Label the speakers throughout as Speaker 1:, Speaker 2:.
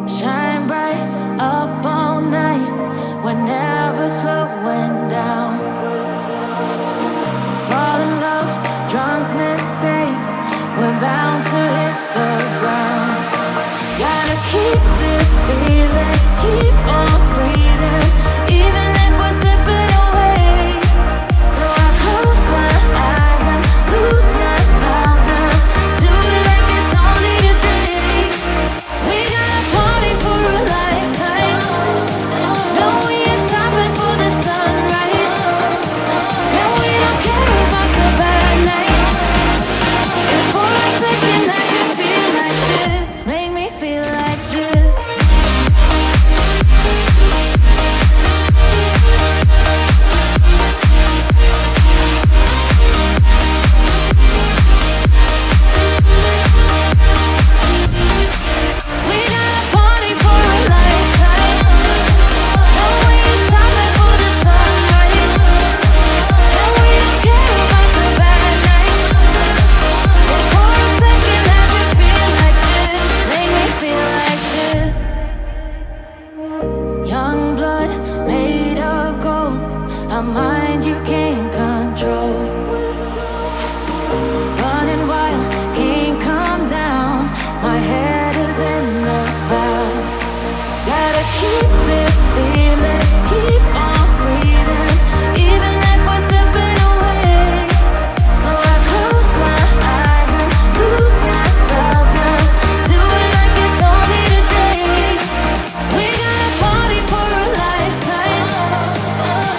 Speaker 1: Shine bright up all night, we're never slowing down. Fall in love, drunk mistakes, we're bound to hit the ground. Gotta keep this feeling, keep on breathing, even if we're slipping away. So I close my eyes and lose myself now, do it like it's only today. We got a party for a lifetime, no we ain't stopping for the sunrise, and we don't care about the bad nights. If for a second I can feel like this, make me feel like this. We got a party for a lifetime, no we ain't stopping for the sunrise, and we don't care about the bad nights. If for a second I can feel like this, make me feel like this. Young blood made of gold, a mind you can't control. Running wild, can't come down, my head is in the clouds. Gotta keep this feeling, keep on breathing, even if we're slipping away. So I close my eyes and lose myself now, do it like it's only today. We got a party for a lifetime,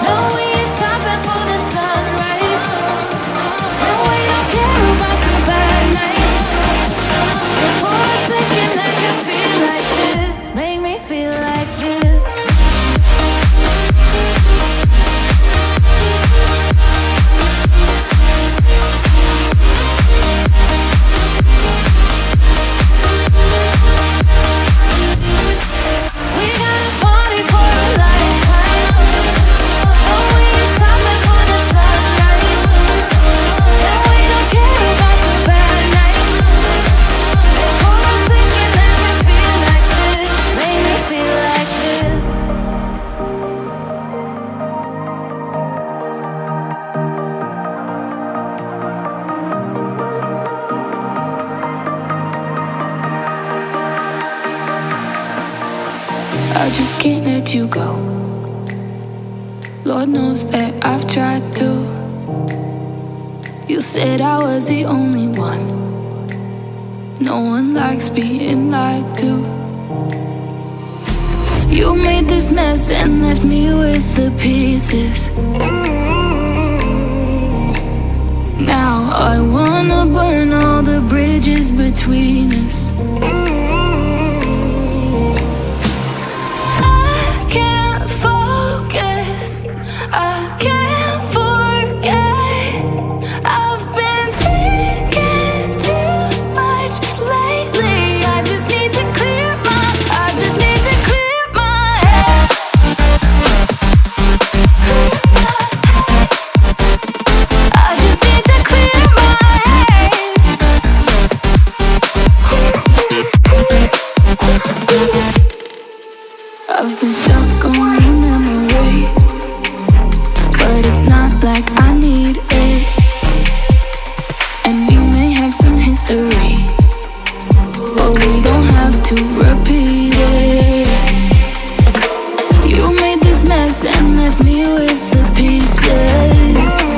Speaker 1: no we ain't stopping for the sunrise, and we don't care about the bad nights. If for a second I can feel like this, make me feel like this. We got a party for a lifetime, no we ain't stopping for the sunrise, and we don't care about the bad nights. If for a second I can feel like this, make me feel like this. I just can't let you go. Lord knows that I've tried to. You said I was the only one. No one likes being lied to. You made this mess and left me with the pieces. Now I wanna burn all the bridges between us. I can't focus, I can't forget. I've been thinking too much lately. I just need to clear my head. I just need to clear my head. I've been stuck on your memory, but it's not like I need it. And we may have some history, but we don't have to repeat it. You made this mess and left me with the pieces.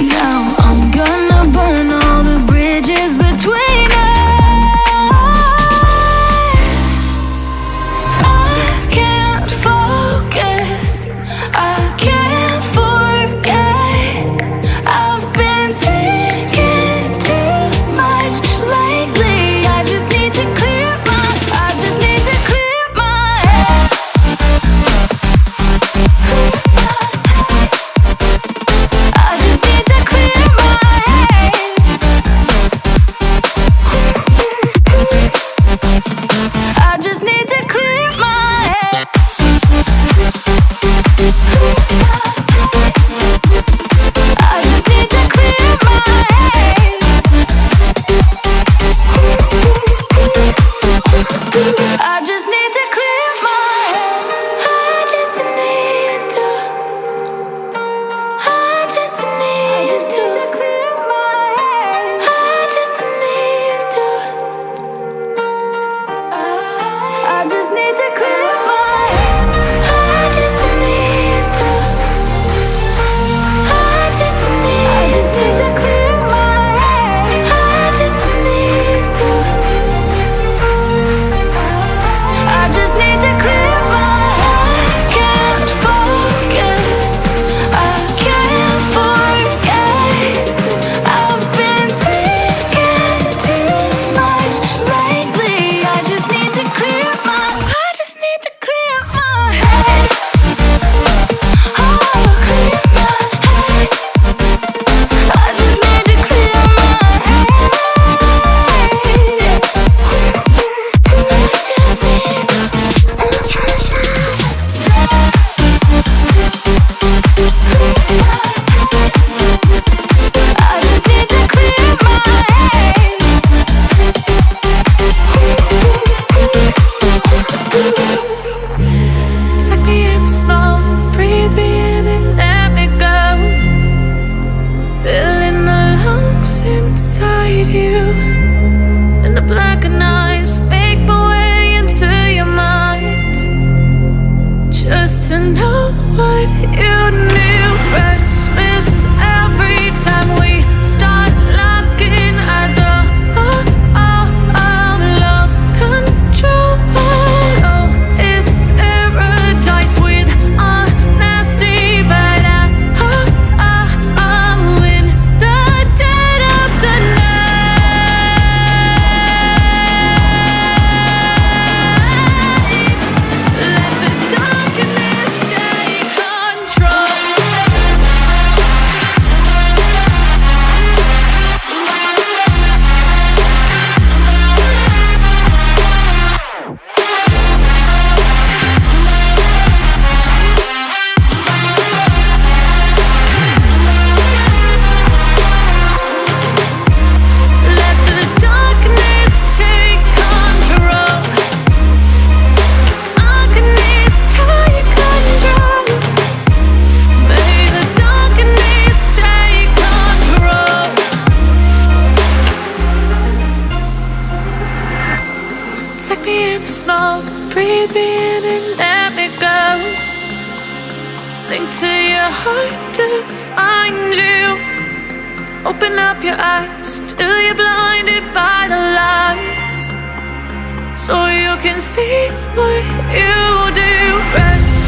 Speaker 1: Now I'm gonna burn all the bridges between us. I can't focus, I can't forget. I've been thinking too much lately. I just need take me in the smoke, breathe me in and let me go. Sink to your heart to find you. Open up your eyes till you're blinded by the lies, so you can see what you do. Rest